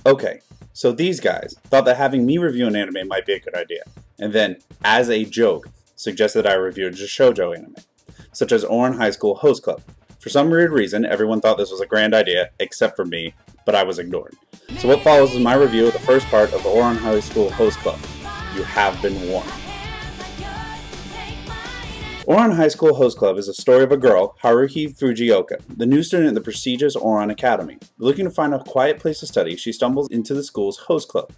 Okay, so these guys thought that having me review an anime might be a good idea, and then, as a joke, suggested I review a shoujo anime, such as Ouran High School Host Club. For some weird reason, everyone thought this was a grand idea, except for me, but I was ignored. So what follows is my review of the first part of the Ouran High School Host Club. You have been warned. Ouran High School Host Club is a story of a girl, Haruhi Fujioka, the new student at the prestigious Ouran Academy. Looking to find a quiet place to study, she stumbles into the school's host club,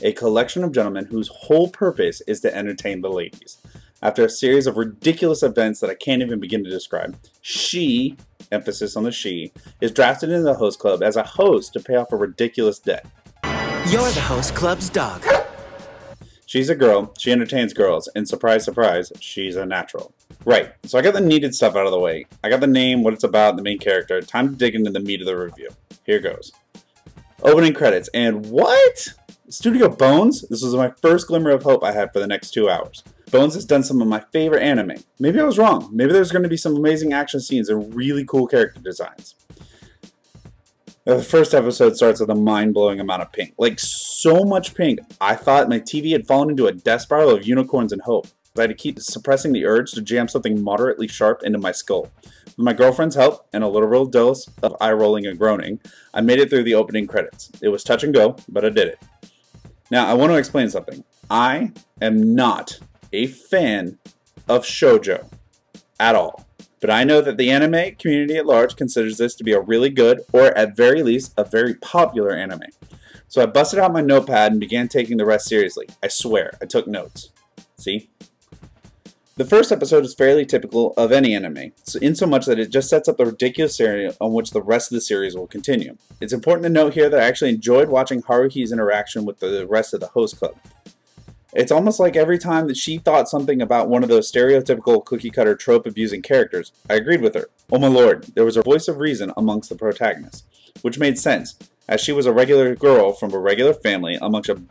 a collection of gentlemen whose whole purpose is to entertain the ladies. After a series of ridiculous events that I can't even begin to describe, she, emphasis on the she, is drafted into the host club as a host to pay off a ridiculous debt. You're the host club's dog. She's a girl, she entertains girls, and surprise, surprise, she's a natural. Right, so I got the needed stuff out of the way. I got the name, what it's about, the main character. Time to dig into the meat of the review. Here goes. Opening credits, and what? Studio Bones? This was my first glimmer of hope I had for the next 2 hours. Bones has done some of my favorite anime. Maybe I was wrong. Maybe there's going to be some amazing action scenes and really cool character designs. The first episode starts with a mind-blowing amount of pink. Like, so much pink. I thought my TV had fallen into a death spiral of unicorns and hope. I had to keep suppressing the urge to jam something moderately sharp into my skull. With my girlfriend's help and a literal dose of eye-rolling and groaning, I made it through the opening credits. It was touch and go, but I did it. Now, I want to explain something. I am not a fan of shoujo at all. But I know that the anime community at large considers this to be a really good, or at very least, a very popular anime. So I busted out my notepad and began taking the rest seriously. I swear, I took notes. See? The first episode is fairly typical of any anime, in so much that it just sets up the ridiculous scenario on which the rest of the series will continue. It's important to note here that I actually enjoyed watching Haruhi's interaction with the rest of the host club. It's almost like every time that she thought something about one of those stereotypical cookie-cutter trope-abusing characters, I agreed with her. Oh my lord, there was a voice of reason amongst the protagonists, which made sense, as she was a regular girl from a regular family amongst a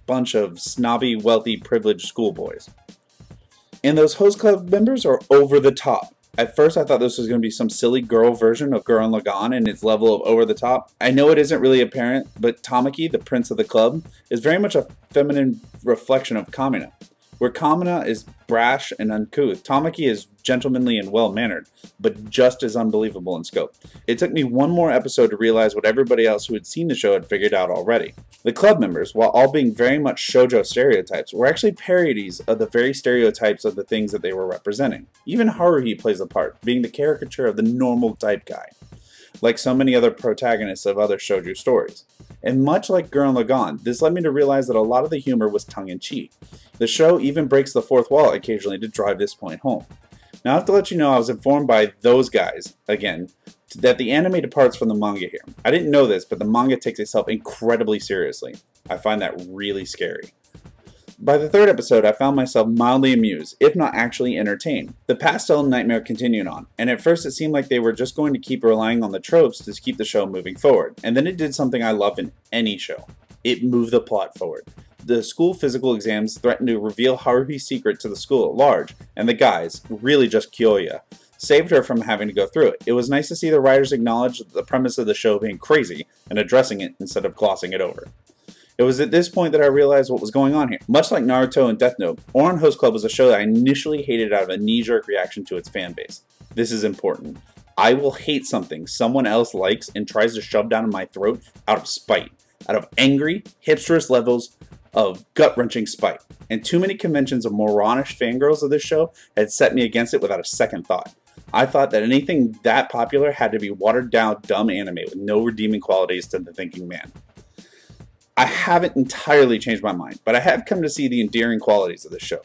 bunch of snobby, wealthy, privileged schoolboys. And those host club members are over the top. At first I thought this was going to be some silly girl version of Gurren Lagann and its level of over the top. I know it isn't really apparent, but Tamaki, the prince of the club, is very much a feminine reflection of Kamina. Where Kamina is brash and uncouth, Tamaki is gentlemanly and well-mannered, but just as unbelievable in scope. It took me one more episode to realize what everybody else who had seen the show had figured out already. The club members, while all being very much shoujo stereotypes, were actually parodies of the very stereotypes of the things that they were representing. Even Haruhi plays a part, being the caricature of the normal type guy, like so many other protagonists of other shoujo stories. And much like Gurren Lagann, this led me to realize that a lot of the humor was tongue-in-cheek. The show even breaks the fourth wall occasionally to drive this point home. Now I have to let you know I was informed by those guys, again, that the anime departs from the manga here. I didn't know this, but the manga takes itself incredibly seriously. I find that really scary. By the third episode, I found myself mildly amused, if not actually entertained. The pastel nightmare continued on, and at first it seemed like they were just going to keep relying on the tropes to keep the show moving forward. And then it did something I love in any show. It moved the plot forward. The school physical exams threatened to reveal Haruhi's secret to the school at large, and the guys, really just Kyoya, saved her from having to go through it. It was nice to see the writers acknowledge the premise of the show being crazy and addressing it instead of glossing it over. It was at this point that I realized what was going on here. Much like Naruto and Death Note, Ouran Host Club was a show that I initially hated out of a knee-jerk reaction to its fan base. This is important. I will hate something someone else likes and tries to shove down my throat out of spite. Out of angry, hipsterous levels of gut-wrenching spite. And too many conventions of moronish fangirls of this show had set me against it without a second thought. I thought that anything that popular had to be watered-down, dumb anime with no redeeming qualities to the thinking man. I haven't entirely changed my mind, but I have come to see the endearing qualities of this show.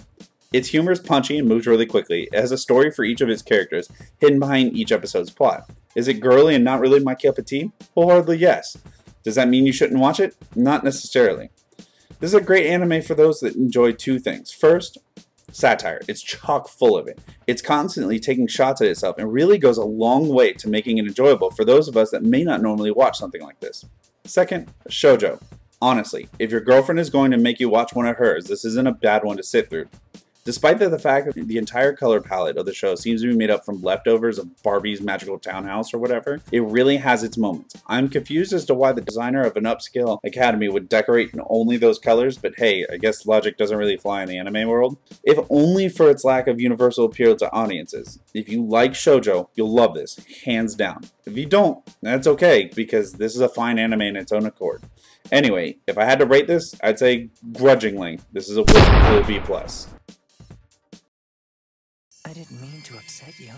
Its humor is punchy and moves really quickly. It has a story for each of its characters, hidden behind each episode's plot. Is it girly and not really my cup of tea? Wholeheartedly yes. Does that mean you shouldn't watch it? Not necessarily. This is a great anime for those that enjoy two things. First, satire. It's chock full of it. It's constantly taking shots at itself and really goes a long way to making it enjoyable for those of us that may not normally watch something like this. Second, shoujo. Honestly, if your girlfriend is going to make you watch one of hers, this isn't a bad one to sit through. Despite the fact that the entire color palette of the show seems to be made up from leftovers of Barbie's magical townhouse or whatever, it really has its moments. I'm confused as to why the designer of an upscale academy would decorate in only those colors, but hey, I guess logic doesn't really fly in the anime world. If only for its lack of universal appeal to audiences. If you like shoujo, you'll love this, hands down. If you don't, that's okay, because this is a fine anime in its own accord. Anyway, if I had to rate this, I'd say grudgingly, this is a cool B+. I didn't mean to upset you.